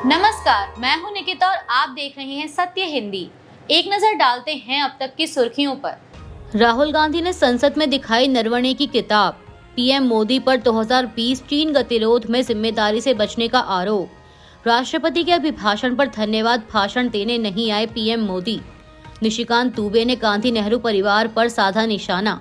नमस्कार, मैं हूं निकिता और आप देख रहे हैं सत्य हिंदी। एक नजर डालते हैं अब तक की सुर्खियों पर। राहुल गांधी ने संसद में दिखाई नरवणे की किताब। पीएम मोदी पर 2020 चीन गतिरोध में जिम्मेदारी से बचने का आरोप। राष्ट्रपति के अभिभाषण पर धन्यवाद भाषण देने नहीं आए पीएम मोदी। निशिकांत दुबे ने गांधी नेहरू परिवार पर साधा निशाना।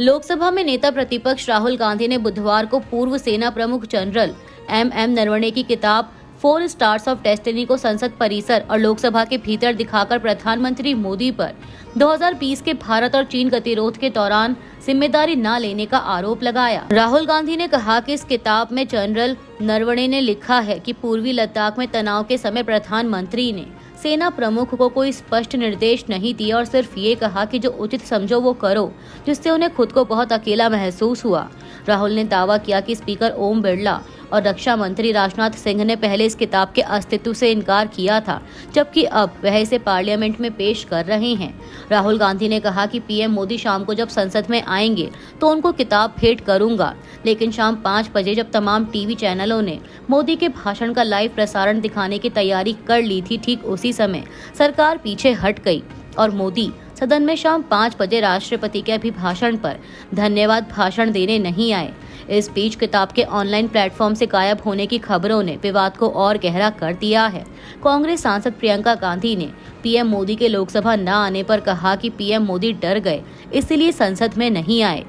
लोकसभा में नेता प्रतिपक्ष राहुल गांधी ने बुधवार को पूर्व सेना प्रमुख जनरल एम नरवणे की किताब 4 स्टार्स ऑफ डेस्टिनी को संसद परिसर और लोकसभा के भीतर दिखाकर प्रधानमंत्री मोदी पर 2020 के भारत और चीन गतिरोध के दौरान जिम्मेदारी न लेने का आरोप लगाया। राहुल गांधी ने कहा कि इस किताब में जनरल नरवणे ने लिखा है कि पूर्वी लद्दाख में तनाव के समय प्रधानमंत्री ने सेना प्रमुख को कोई स्पष्ट निर्देश नहीं दिया और सिर्फ ये कहा कि जो उचित समझो वो करो, जिससे उन्हें खुद को बहुत अकेला महसूस हुआ। राहुल ने दावा किया कि स्पीकर ओम बिरला और रक्षा मंत्री राजनाथ सिंह ने पहले इस किताब के अस्तित्व से इनकार किया था, जबकि अब वह इसे पार्लियामेंट में पेश कर रहे हैं। राहुल गांधी ने कहा कि पीएम मोदी शाम को जब संसद में आएंगे तो उनको किताब भेंट करूंगा, लेकिन शाम 5 बजे जब तमाम टीवी चैनलों ने मोदी के भाषण का लाइव प्रसारण दिखाने की तैयारी कर ली थी, ठीक उसी समय सरकार पीछे हट गई और मोदी सदन में शाम 5 बजे राष्ट्रपति के अभिभाषण पर धन्यवाद भाषण देने नहीं आए। इस बीच किताब के ऑनलाइन प्लेटफॉर्म से गायब होने की खबरों ने विवाद को और गहरा कर दिया है। कांग्रेस सांसद प्रियंका गांधी ने पीएम मोदी के लोकसभा न आने पर कहा कि पीएम मोदी डर गए, इसलिए संसद में नहीं आए।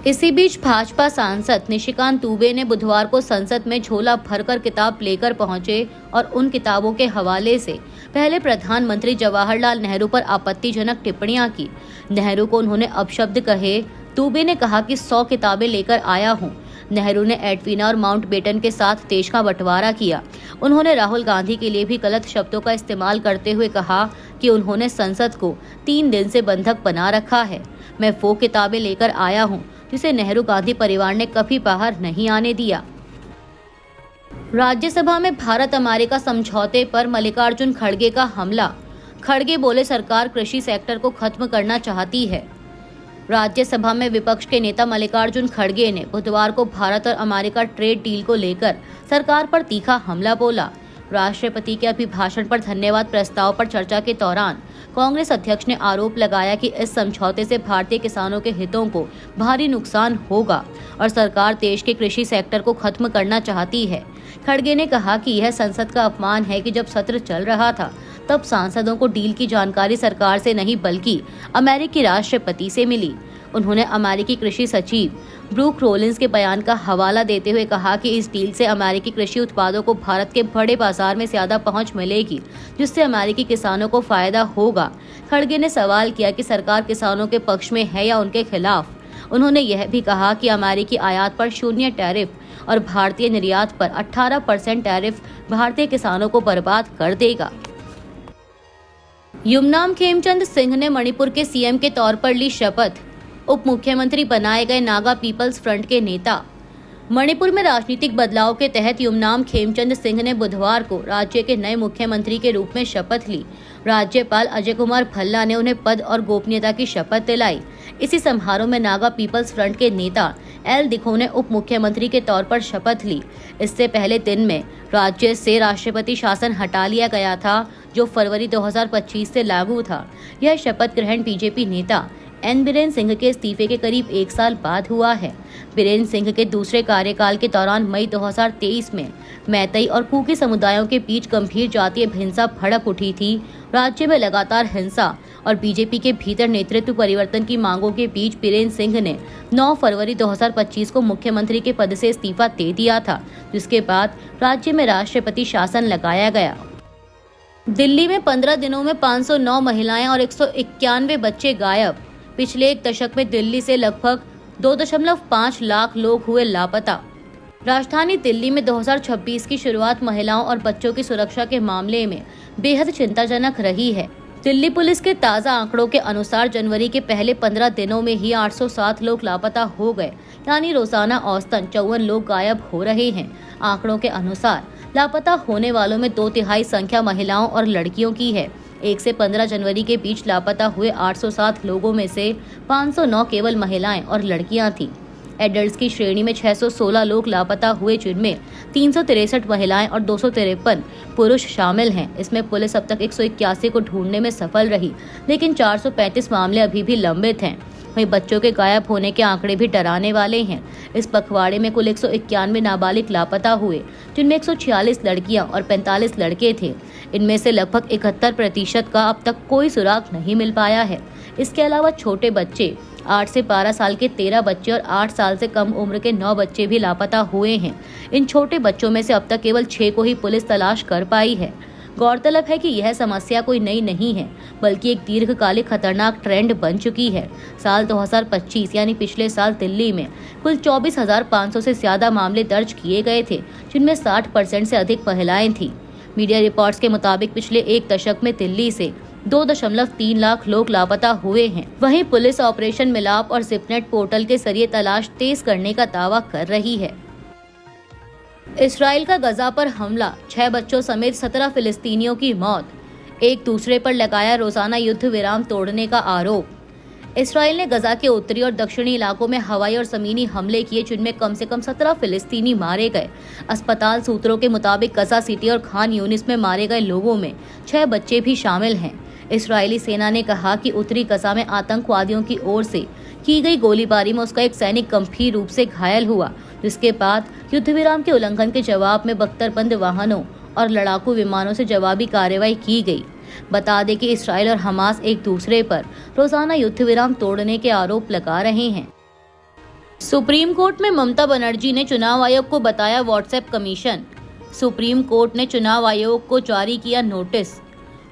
इसी बीच भाजपा सांसद निशिकांत दुबे ने बुधवार को संसद में झोला भरकर किताब लेकर पहुंचे और उन किताबों के हवाले से पहले प्रधानमंत्री जवाहरलाल नेहरू पर आपत्तिजनक टिप्पणियां की। नेहरू को उन्होंने अपशब्द कहे। दुबे ने कहा कि 100 किताबें लेकर आया हूं। नेहरू ने एडवीना और माउंटबेटन के साथ देश का बंटवारा किया। उन्होंने राहुल गांधी के लिए भी गलत शब्दों का इस्तेमाल करते हुए कहा कि उन्होंने संसद को 3 दिन से बंधक बना रखा है। मैं वो किताबें लेकर आया हूं जिसे नेहरू गांधी परिवार ने कभी बाहर नहीं आने दिया। राज्यसभा में भारत अमेरिका समझौते पर मल्लिकार्जुन खड़गे का हमला। खड़गे बोले, सरकार कृषि सेक्टर को खत्म करना चाहती है। राज्यसभा में विपक्ष के नेता मल्लिकार्जुन खड़गे ने बुधवार को भारत और अमेरिका ट्रेड डील को लेकर सरकार पर तीखा हमला बोला। राष्ट्रपति के अभिभाषण पर धन्यवाद प्रस्ताव पर चर्चा के दौरान कांग्रेस अध्यक्ष ने आरोप लगाया कि इस समझौते से भारतीय किसानों के हितों को भारी नुकसान होगा और सरकार देश के कृषि सेक्टर को खत्म करना चाहती है। खड़गे ने कहा कि यह संसद का अपमान है कि जब सत्र चल रहा था तब सांसदों को डील की जानकारी सरकार से नहीं बल्कि अमेरिकी राष्ट्रपति से मिली। उन्होंने अमेरिकी कृषि सचिव ब्रूक रोलिंस के बयान का हवाला देते हुए कहा कि इस डील से अमेरिकी कृषि उत्पादों को भारत के बड़े बाजार में ज्यादा पहुंच मिलेगी, जिससे अमेरिकी किसानों को फायदा होगा। खड़गे ने सवाल किया कि सरकार किसानों के पक्ष में है या उनके खिलाफ। उन्होंने यह भी कहा कि अमेरिकी आयात पर 0 टैरिफ और भारतीय निर्यात पर 18% टैरिफ भारतीय किसानों को बर्बाद कर देगा। युमनाम खेमचंद सिंह ने मणिपुर के सीएम के तौर पर ली शपथ। उप मुख्यमंत्री बनाए गए नागा पीपल्स फ्रंट के नेता। मणिपुर में राजनीतिक बदलाव के तहत युमनाम खेमचंद सिंह ने बुधवार को राज्य के नए मुख्यमंत्री के रूप में शपथ ली। राज्यपाल अजय कुमार भल्ला ने उन्हें पद और गोपनीयता की शपथ दिलाई। इसी समारोह में नागा पीपल्स फ्रंट के नेता एल दिखो ने उप मुख्यमंत्री के तौर पर शपथ ली। इससे पहले दिन में राज्य से राष्ट्रपति शासन हटा लिया गया था, जो फरवरी 2025 से लागू था। यह शपथ ग्रहण बीजेपी नेता एन बीरेन सिंह के इस्तीफे के करीब 1 साल बाद हुआ है। बीरेन सिंह के दूसरे कार्यकाल के दौरान मई 2023 में मैतई और कुकी समुदायों के बीच गंभीर जातीय हिंसा भड़क उठी थी। राज्य में लगातार हिंसा और बीजेपी के भीतर नेतृत्व परिवर्तन की मांगों के बीच बीरेन सिंह ने 9 फरवरी 2025 को मुख्यमंत्री के पद से इस्तीफा दे दिया था, जिसके बाद राज्य में राष्ट्रपति शासन लगाया गया। दिल्ली में 15 दिनों में 509 महिलाएं और 191 बच्चे गायब। पिछले 1 दशक में दिल्ली से लगभग 2.5 लाख लोग हुए लापता। राजधानी दिल्ली में 2026 की शुरुआत महिलाओं और बच्चों की सुरक्षा के मामले में बेहद चिंताजनक रही है। दिल्ली पुलिस के ताज़ा आंकड़ों के अनुसार जनवरी के पहले 15 दिनों में ही 807 लोग लापता हो गए, यानी रोजाना औसतन 54 लोग गायब हो रहे हैं। आंकड़ों के अनुसार लापता होने वालों में 2/3 संख्या महिलाओं और लड़कियों की है। 1 से 15 जनवरी के बीच लापता हुए 807 लोगों में से 509 केवल महिलाएं और लड़कियां थीं। एडल्ट्स की श्रेणी में 616 लोग लापता हुए, जिनमें 363 महिलाएं और 253 पुरुष शामिल हैं। इसमें पुलिस अब तक 181 को ढूंढने में सफल रही, लेकिन 435 मामले अभी भी लंबित हैं। वहीं बच्चों के गायब होने के आंकड़े भी डराने वाले हैं। इस पखवाड़े में कुल 191 नाबालिग लापता हुए, जिनमें 146 लड़कियां और 45 लड़के थे। इनमें से लगभग 71% का अब तक कोई सुराग नहीं मिल पाया है। इसके अलावा छोटे बच्चे 8 से 12 साल के 13 बच्चे और 8 साल से कम उम्र के 9 बच्चे भी लापता हुए हैं। इन छोटे बच्चों में से अब तक केवल 6 को ही पुलिस तलाश कर पाई है। गौरतलब है कि यह समस्या कोई नई नहीं है, बल्कि एक दीर्घकालिक खतरनाक ट्रेंड बन चुकी है। साल 2025 यानी पिछले साल दिल्ली में कुल 24,500 से ज्यादा मामले दर्ज किए गए थे, जिनमें 60% से अधिक महिलाएं थीं। मीडिया रिपोर्ट्स के मुताबिक पिछले एक दशक में दिल्ली से 2.3 लाख लोग लापता हुए हैं। वहीं पुलिस ऑपरेशन मिलाप और जिपनेट पोर्टल के जरिए तलाश तेज करने का दावा कर रही है। इसराइल का गजा पर हमला, 6 बच्चों समेत 17 फिलिस्तीनियों की मौत। एक दूसरे पर लगाया रोजाना युद्ध विराम तोड़ने का आरोप। इसराइल ने गजा के उत्तरी और दक्षिणी इलाकों में हवाई और जमीनी हमले किए, जिनमें कम से कम 17 फिलिस्तीनी मारे गए। अस्पताल सूत्रों के मुताबिक गजा सिटी और खान यूनिस में मारे गए लोगों में 6 बच्चे भी शामिल हैं। इसराइली सेना ने कहा कि उत्तरी गजा में आतंकवादियों की ओर से की गई गोलीबारी में उसका एक सैनिक गंभीर रूप से घायल हुआ, जिसके बाद युद्ध विराम के उल्लंघन के जवाब में बख्तरबंद वाहनों और लड़ाकू विमानों से जवाबी कार्रवाई की गई। बता दें कि इसराइल और हमास एक दूसरे पर रोजाना युद्ध विराम तोड़ने के आरोप लगा रहे हैं। सुप्रीम कोर्ट में ममता बनर्जी ने चुनाव आयोग को बताया व्हाट्सएप कमीशन। सुप्रीम कोर्ट ने चुनाव आयोग को जारी किया नोटिस।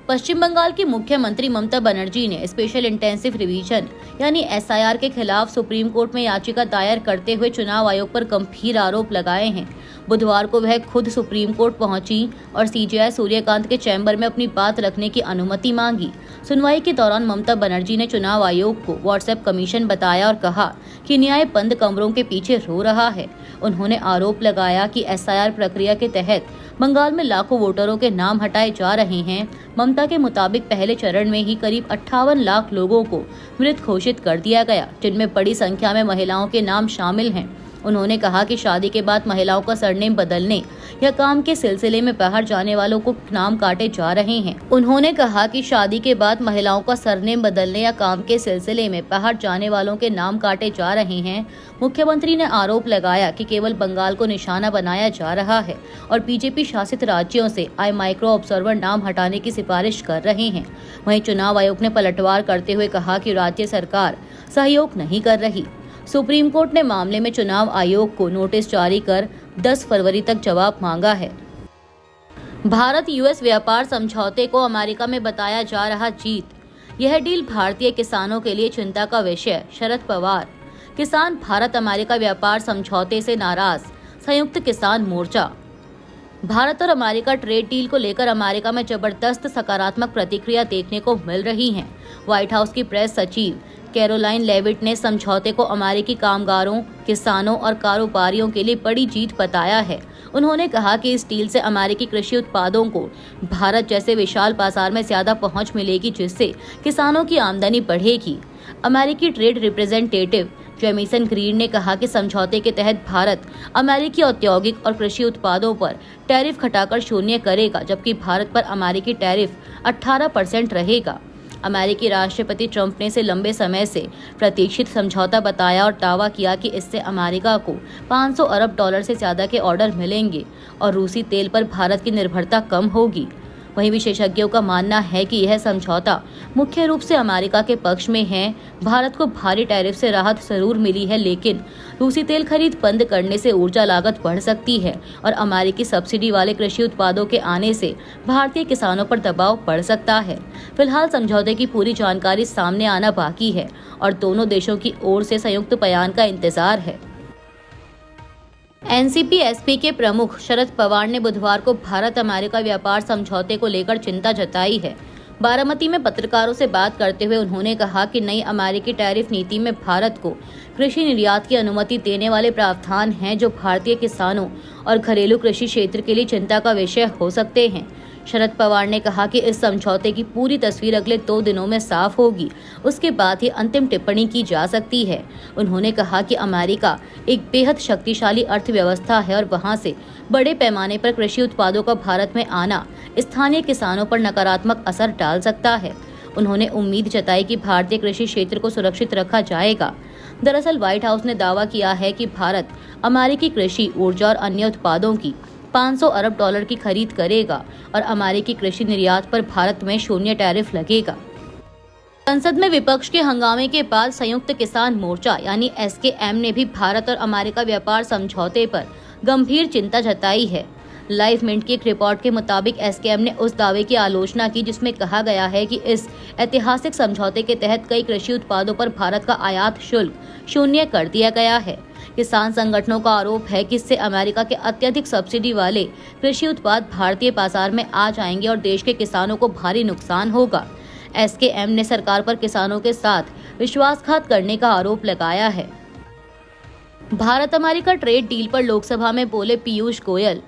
पश्चिम बंगाल की मुख्यमंत्री ममता बनर्जी ने स्पेशल इंटेंसिव रिवीजन यानी एसआईआर के खिलाफ सुप्रीम कोर्ट में याचिका दायर करते हुए चुनाव आयोग पर गंभीर आरोप लगाए हैं। बुधवार को वह खुद सुप्रीम कोर्ट पहुंची और सीजेआई सूर्यकांत के चैम्बर में अपनी बात रखने की अनुमति मांगी। सुनवाई के दौरान ममता बनर्जी ने चुनाव आयोग को व्हाट्सएप कमीशन बताया और कहा कि न्याय बंद कमरों के पीछे रो रहा है। उन्होंने आरोप लगाया कि एसआईआर प्रक्रिया के तहत बंगाल में लाखों वोटरों के नाम हटाए जा रहे हैं। ममता के मुताबिक पहले चरण में ही करीब 58 लाख लोगों को मृत घोषित कर दिया गया, जिनमें बड़ी संख्या में महिलाओं के नाम शामिल हैं। उन्होंने कहा कि शादी के बाद महिलाओं का सरनेम बदलने या काम के सिलसिले में बाहर जाने वालों को नाम काटे जा रहे हैं। उन्होंने कहा कि शादी के बाद महिलाओं का सरनेम बदलने या काम के सिलसिले में बाहर जाने वालों के नाम काटे जा रहे हैं। मुख्यमंत्री ने आरोप लगाया कि केवल बंगाल को निशाना बनाया जा रहा है और बीजेपी शासित राज्यों से आए माइक्रो ऑब्जर्वर नाम हटाने की सिफारिश कर रहे हैं। वहीं चुनाव आयोग ने पलटवार करते हुए कहा कि राज्य सरकार सहयोग नहीं कर रही। सुप्रीम कोर्ट ने मामले में चुनाव आयोग को नोटिस जारी कर 10 फरवरी तक जवाब मांगा है। भारत यूएस व्यापार समझौते को अमेरिका में बताया जा रहा जीत। यह डील भारतीय किसानों के लिए चिंता का विषय, शरद पवार। किसान भारत अमेरिका व्यापार समझौते से नाराज, संयुक्त किसान मोर्चा। भारत और अमेरिका ट्रेड डील को लेकर अमेरिका में जबरदस्त सकारात्मक प्रतिक्रिया देखने को मिल रही है। व्हाइट हाउस की प्रेस सचिव कैरोलाइन लेविट ने समझौते को अमेरिकी कामगारों, किसानों और कारोबारियों के लिए बड़ी जीत बताया है। उन्होंने कहा कि इस डील से अमेरिकी कृषि उत्पादों को भारत जैसे विशाल बाजार में ज्यादा पहुंच मिलेगी, जिससे किसानों की आमदनी बढ़ेगी। अमेरिकी ट्रेड रिप्रेजेंटेटिव जेमिसन ग्रीन ने कहा कि समझौते के तहत भारत अमेरिकी औद्योगिक और कृषि उत्पादों पर टैरिफ घटाकर शून्य करेगा, जबकि भारत पर अमेरिकी टैरिफ 18% रहेगा। अमेरिकी राष्ट्रपति ट्रंप ने इसे लंबे समय से प्रतीक्षित समझौता बताया और दावा किया कि इससे अमेरिका को $500 अरब से ज्यादा के ऑर्डर मिलेंगे और रूसी तेल पर भारत की निर्भरता कम होगी। वहीं विशेषज्ञों का मानना है कि यह समझौता मुख्य रूप से अमेरिका के पक्ष में है। भारत को भारी टैरिफ से राहत जरूर मिली है, लेकिन रूसी तेल खरीद बंद करने से ऊर्जा लागत बढ़ सकती है और अमेरिकी सब्सिडी वाले कृषि उत्पादों के आने से भारतीय किसानों पर दबाव बढ़ सकता है। फिलहाल समझौते की पूरी जानकारी सामने आना बाकी है और दोनों देशों की ओर से संयुक्त बयान का इंतजार है। एनसीपी एसपी के प्रमुख शरद पवार ने बुधवार को भारत अमेरिका व्यापार समझौते को लेकर चिंता जताई है। बारामती में पत्रकारों से बात करते हुए उन्होंने कहा कि नई अमेरिकी टैरिफ नीति में भारत को कृषि निर्यात की अनुमति देने वाले प्रावधान हैं, जो भारतीय किसानों और घरेलू कृषि क्षेत्र के लिए चिंता का विषय हो सकते हैं। शरद पवार ने कहा कि इस समझौते की पूरी तस्वीर अगले 2 दिनों में साफ होगी, उसके बाद ही अंतिम टिप्पणी की जा सकती है। उन्होंने कहा कि अमेरिका एक बेहद शक्तिशाली अर्थव्यवस्था है और वहां से बड़े पैमाने पर कृषि उत्पादों का भारत में आना स्थानीय किसानों पर नकारात्मक असर डाल सकता है। उन्होंने उम्मीद जताई कि भारतीय कृषि क्षेत्र को सुरक्षित रखा जाएगा। दरअसल व्हाइट हाउस ने दावा किया है कि भारत अमेरिकी कृषि, ऊर्जा और अन्य उत्पादों की 500 अरब डॉलर की खरीद करेगा और अमेरिकी कृषि निर्यात पर भारत में शून्य टैरिफ लगेगा। संसद में विपक्ष के हंगामे के बाद संयुक्त किसान मोर्चा यानी SKM ने भी भारत और अमेरिका व्यापार समझौते पर गंभीर चिंता जताई है। लाइव मिनट की एक रिपोर्ट के मुताबिक SKM ने उस दावे की आलोचना की जिसमें कहा गया है कि इस ऐतिहासिक समझौते के तहत कई कृषि उत्पादों पर भारत का आयात शुल्क शून्य कर दिया गया है। किसान संगठनों का आरोप है कि इससे अमेरिका के अत्यधिक सब्सिडी वाले कृषि उत्पाद भारतीय बाजार में आ जाएंगे और देश के किसानों को भारी नुकसान होगा। SKM ने सरकार पर किसानों के साथ विश्वासघात करने का आरोप लगाया है। भारत अमेरिका ट्रेड डील पर लोकसभा में बोले पीयूष गोयल,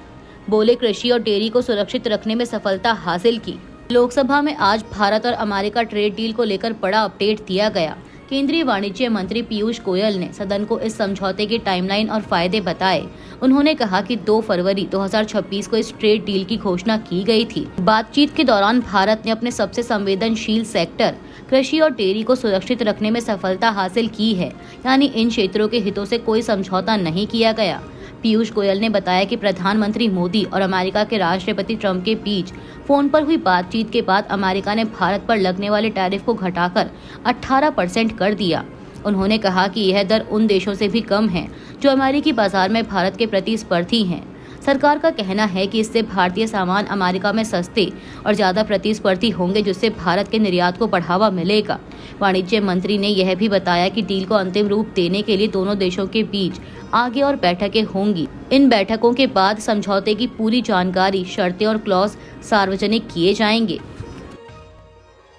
बोले कृषि और डेयरी को सुरक्षित रखने में सफलता हासिल की। लोकसभा में आज भारत और अमेरिका ट्रेड डील को लेकर बड़ा अपडेट दिया गया। केंद्रीय वाणिज्य मंत्री पीयूष गोयल ने सदन को इस समझौते की टाइमलाइन और फायदे बताए। उन्होंने कहा कि 2 फरवरी 2026 को इस ट्रेड डील की घोषणा की गई थी। बातचीत के दौरान भारत ने अपने सबसे संवेदनशील सेक्टर कृषि और डेयरी को सुरक्षित रखने में सफलता हासिल की है, यानी इन क्षेत्रों के हितों से कोई समझौता नहीं किया गया। पीयूष गोयल ने बताया कि प्रधानमंत्री मोदी और अमेरिका के राष्ट्रपति ट्रंप के बीच फोन पर हुई बातचीत के बाद अमेरिका ने भारत पर लगने वाले टैरिफ को घटाकर 18% कर दिया। उन्होंने कहा कि यह दर उन देशों से भी कम है जो अमेरिकी बाजार में भारत के प्रतिस्पर्धी हैं। सरकार का कहना है कि इससे भारतीय सामान अमेरिका में सस्ते और ज्यादा प्रतिस्पर्धी होंगे, जिससे भारत के निर्यात को बढ़ावा मिलेगा। वाणिज्य मंत्री ने यह भी बताया कि डील को अंतिम रूप देने के लिए दोनों देशों के बीच आगे और बैठकें होंगी। इन बैठकों के बाद समझौते की पूरी जानकारी, शर्तें और क्लॉज सार्वजनिक किए जाएंगे।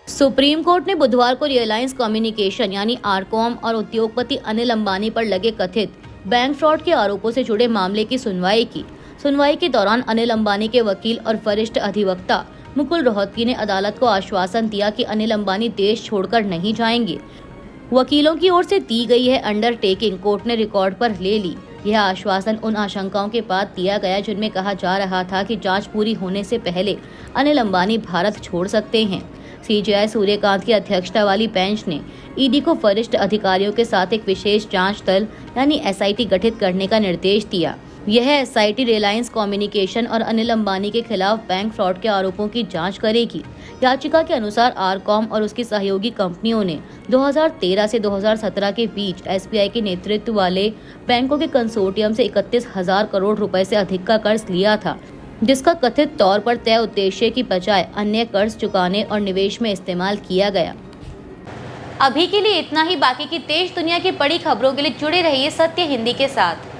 सुप्रीम कोर्ट ने बुधवार को रिलायंस कम्युनिकेशन यानी आरकॉम और उद्योगपति अनिल अंबानी पर लगे कथित बैंक फ्रॉड के आरोपों से जुड़े मामले की सुनवाई की। सुनवाई के दौरान अनिल अंबानी के वकील और वरिष्ठ अधिवक्ता मुकुल रोहतगी ने अदालत को आश्वासन दिया कि अनिल अंबानी देश छोड़कर नहीं जाएंगे। वकीलों की ओर से दी गई है अंडरटेकिंग कोर्ट ने रिकॉर्ड पर ले ली। यह आश्वासन उन आशंकाओं के बाद दिया गया जिनमें कहा जा रहा था कि जांच पूरी होने से पहले अनिल अंबानी भारत छोड़ सकते हैं। CJI सूर्यकांत की अध्यक्षता वाली बेंच ने ईडी को वरिष्ठ अधिकारियों के साथ एक विशेष जांच दल यानी SIT गठित करने का निर्देश दिया। यह SIT रिलायंस कम्युनिकेशन और अनिल अंबानी के खिलाफ बैंक फ्रॉड के आरोपों की जांच करेगी। याचिका के अनुसार आरकॉम और उसकी सहयोगी कंपनियों ने 2013 से 2017 के बीच SBI के नेतृत्व वाले बैंकों के कंसोर्टियम से 31,000 करोड़ रुपए से अधिक का कर्ज लिया था, जिसका कथित तौर पर तय उद्देश्य की बजाय अन्य कर्ज चुकाने और निवेश में इस्तेमाल किया गया। अभी के लिए इतना ही। बाकी की देश दुनिया की बड़ी खबरों के लिए जुड़े रहिए सत्य हिंदी के साथ।